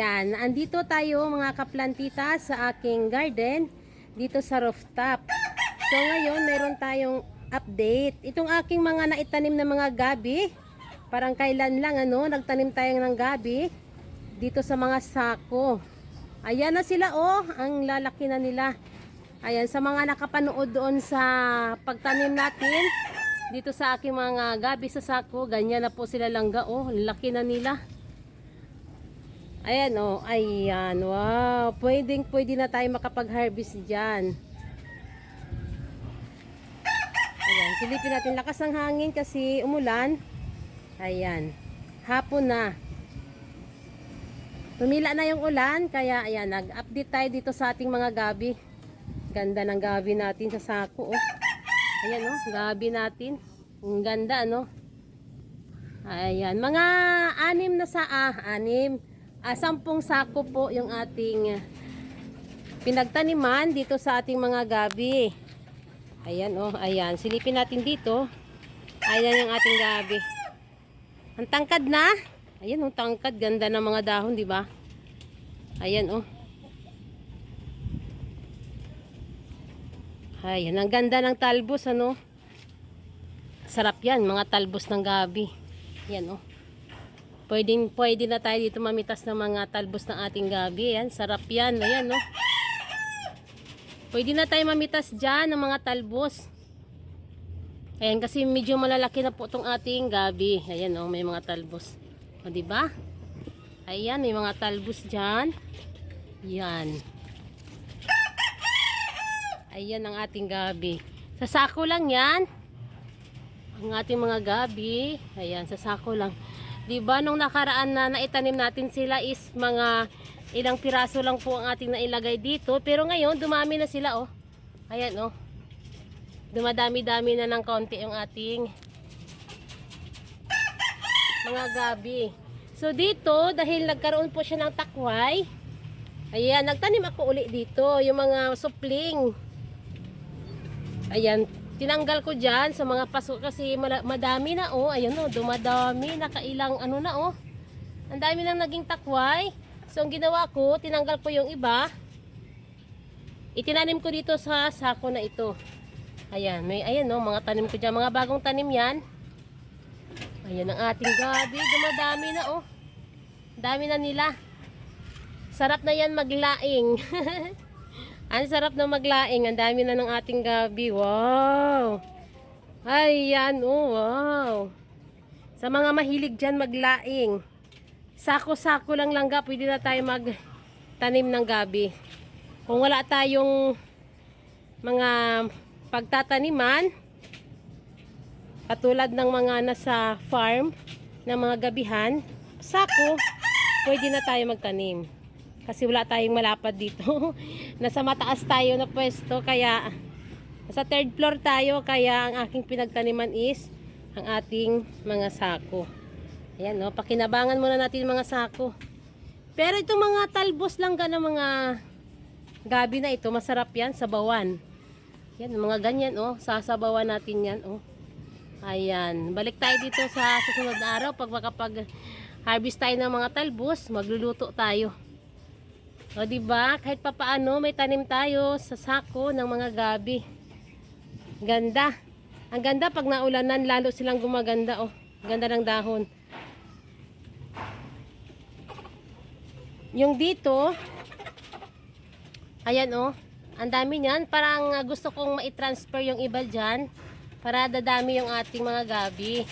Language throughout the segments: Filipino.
Ayan, andito tayo mga kaplantita sa aking garden dito sa rooftop. So ngayon meron tayong update. Itong aking mga naitanim na mga gabi, parang kailan lang nagtanim tayo ng gabi dito sa mga sako. Ayan na sila ang lalaki na nila. Ayan, sa mga nakapanood doon sa pagtanim natin dito sa aking mga gabi sa sako, ganyan na po sila langga laki na nila. Ayan ayan, wow, pwede na tayo makapag-harvest dyan. Ayan, silipin natin, lakas ng hangin kasi umulan. Ayan, hapon na. Tumila na yung ulan, kaya ayan, nag-update tayo dito sa ating mga gabi. Ganda ng gabi natin sa sako Ayan gabi natin. Ang ganda Ayan, mga 10 sako po yung ating pinagtaniman dito sa ating mga gabi. Ayan ayan, silipin natin dito. Ayan yung ating gabi. Ang tangkad na. Ayan tangkad, ganda ng mga dahon, di ba? Ayan Ayan, ang ganda ng talbos Sarap yan, mga talbos ng gabi. Ayan Pwede na tayo dito mamitas ng mga talbos ng ating gabi. Ayan, sarap yan. Ayan Pwede na tayo mamitas dyan ng mga talbos. Ayan, kasi medyo malalaki na po itong ating gabi. Ayan may mga talbos. Diba? Ayan, may mga talbos dyan. Yan. Ayan ang ating gabi. Sa sako lang yan. Ang ating mga gabi. Ayan, sa sako lang. Diba, nung nakaraan na naitanim natin sila is mga ilang piraso lang po ang ating nailagay dito. Pero ngayon, dumami na sila Ayan Dumadami-dami na ng konti yung ating mga gabi. So dito, dahil nagkaroon po siya ng takway, ayan, nagtanim ako uli dito. Yung mga supling. Ayan, tinanggal ko dyan sa mga paso kasi madami na ayan dumadami, nakailang na ang dami nang naging takway. So ang ginawa ko, tinanggal ko yung iba, itinanim ko dito sa sako na ito. Ayan, mga tanim ko dyan, mga bagong tanim yan. Ayan ang ating gabi, dumadami na dami na nila. Sarap na yan maglaing. Ang sarap na maglaing. Ang dami na ng ating gabi. Wow! Ayan, wow! Sa mga mahilig dyan maglaing, sako-sako lang langga, pwede na tayo magtanim ng gabi. Kung wala tayong mga pagtataniman, katulad ng mga nasa farm, ng mga gabihan, sako, pwede na tayo magtanim. Kasi wala tayong malapad dito. Nasa mataas tayo na pwesto, kaya nasa 3rd floor tayo, kaya ang aking pinagtaniman is ang ating mga sako. Ayan pakinabangan muna natin mga sako. Pero itong mga talbos lang ng mga gabi na ito, masarap yan sa bawan. Yan, mga ganyan sasabawan natin yan Ayan, balik tayo dito sa susunod na araw. Pag makapag-harvest tayo ng mga talbos, magluluto tayo. Diba? Kahit papaano, may tanim tayo sa sako ng mga gabi. Ganda. Ang ganda pag naulanan, lalo silang gumaganda Ganda ng dahon. Yung dito, ayan ang dami niyan. Parang gusto kong ma-transfer yung iba dyan para dadami yung ating mga gabi.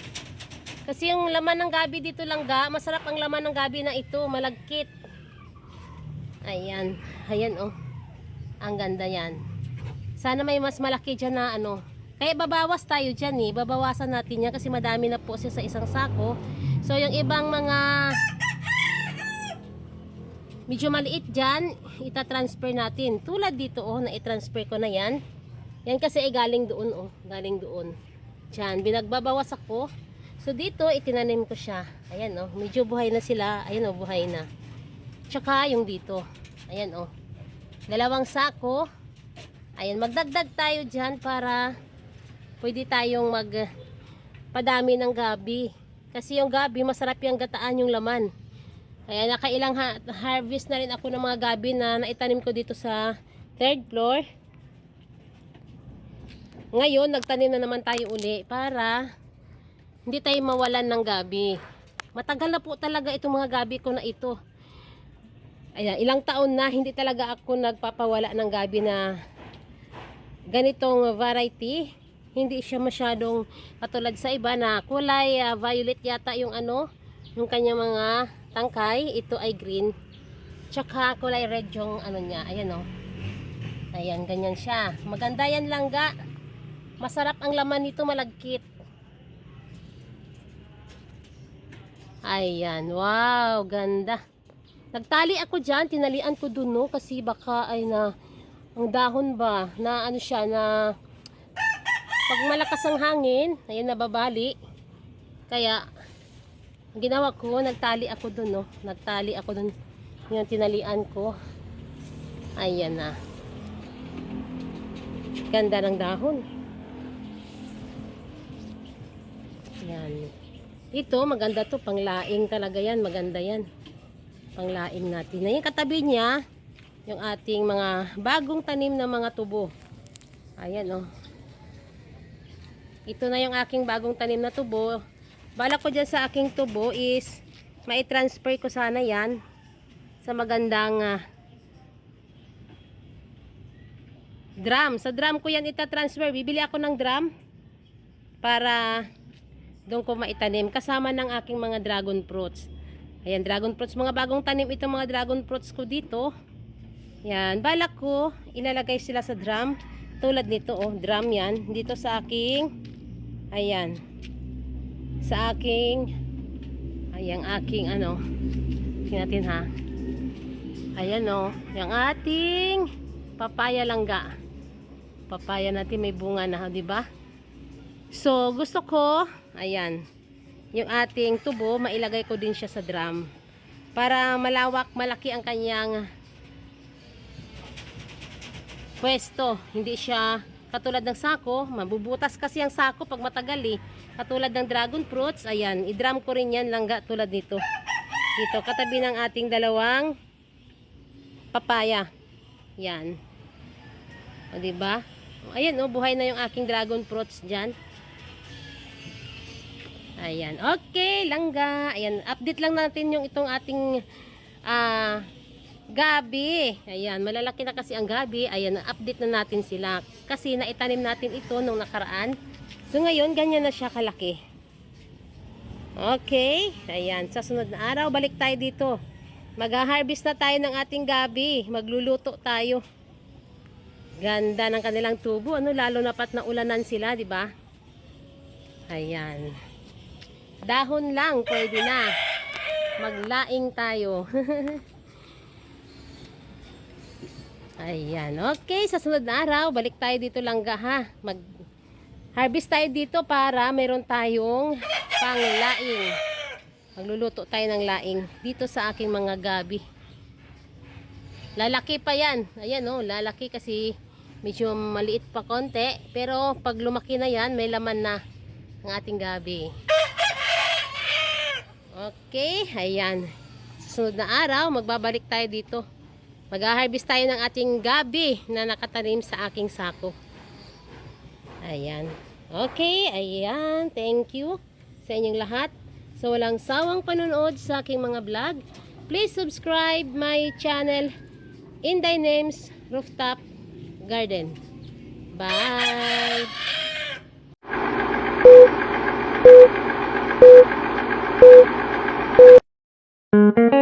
Kasi yung laman ng gabi dito langga, masarap ang laman ng gabi na ito, malagkit. Ayan, ayan ang ganda yan. Sana may mas malaki dyan na kaya babawas tayo dyan babawasan natin yan kasi madami na po siya sa isang sako. So yung ibang mga medyo maliit dyan, itatransfer natin. Tulad dito na i-transfer ko na yan. Yan kasi ay galing doon galing doon. Diyan, binagbabawas ako. So dito, itinanim ko siya. Ayan medyo buhay na sila. Ayan buhay na. Tsaka yung dito. Ayan 2 sako. Ayan, magdagdag tayo dyan para pwede tayong magpadami ng gabi. Kasi yung gabi, masarap yung gataan yung laman. Ayan, nakailang harvest na rin ako ng mga gabi na naitanim ko dito sa third floor. Ngayon, nagtanim na naman tayo uli para hindi tayo mawalan ng gabi. Matagal na po talaga itong mga gabi ko na ito. Ayan, ilang taon na hindi talaga ako nagpapawala ng gabi na ganitong variety. Hindi siya masyadong katulad sa iba na kulay violet yata yung yung kanyang mga tangkay. Ito ay green. Tsaka kulay red yung niya. Ayan o. Ayan, ganyan siya. Maganda yan langga. Masarap ang laman nito, malagkit. Ayan, wow, ganda. Nagtali ako dyan, tinalian ko dun no, kasi baka ay na, ang dahon ba, na siya, na pag malakas ang hangin, ayan, nababali. Kaya, ang ginawa ko, nagtali ako dun no, nagtali ako dun, yung tinalian ko. Ayan na. Ganda ng dahon. Yan. Ito, maganda to. Panglaing talaga yan. Maganda yan. Panglaing natin. Na yung katabi niya, yung ating mga bagong tanim na mga tubo. Ayan, oh. Ito na yung aking bagong tanim na tubo. Bala ko dyan sa aking tubo is mai-transfer ko sana yan sa magandang drum. Sa drum ko yan ita-transfer. Bibili ako ng drum para doon ko maitanim kasama ng aking mga dragon fruits. Ayan, dragon fruits, mga bagong tanim itong mga dragon fruits ko dito. Yan, balak ko ilalagay sila sa drum tulad nito, oh, drum yan dito sa aking, ayan, sa aking, ayan, aking tingnan natin ha. Ayan, oh, yung ating papaya langga. Papaya natin may bunga na, di ba? So, gusto ko, ayan, yung ating tubo, mailagay ko din siya sa drum. Para malawak, malaki ang kanyang pwesto. Hindi siya katulad ng sako. Mabubutas kasi ang sako pag matagal eh. Katulad ng dragon fruits, ayan, i-drum ko rin yan langga tulad nito. Dito, katabi ng ating dalawang papaya. Yan. O, diba? Ayan, oh, buhay na yung aking dragon fruits dyan. Ayan. Okay, langga. Ayan, update lang natin yung itong ating gabi. Ayan, malalaki na kasi ang gabi. Ayan, update na natin sila. Kasi naitanim natin ito nung nakaraan. So ngayon, ganyan na siya kalaki. Okay. Ayan, sa sunod na araw, balik tayo dito. Mag-harvest na tayo ng ating gabi. Magluluto tayo. Ganda ng kanilang tubo. Lalo na pat na ulanan sila, di ba? Ayan. Dahon lang, pwede na. Maglaing tayo. Ayan. Okay, sa sunod na araw, balik tayo dito langga ha. Mag-harvest tayo dito para meron tayong panglaing. Magluluto tayo ng laing dito sa aking mga gabi. Lalaki pa yan. Ayan oh, lalaki kasi medyo maliit pa konti. Pero pag lumaki na yan, may laman na ang ating gabi. Okay, ayan. Sa sunod na araw, magbabalik tayo dito. Mag-harvest tayo ng ating gabi na nakatanim sa aking sako. Ayan. Okay, ayan. Thank you sa inyong lahat. Sa walang sawang panonood sa aking mga vlog. Please subscribe my channel, Inday Names Rooftop Garden. Bye! Thank you.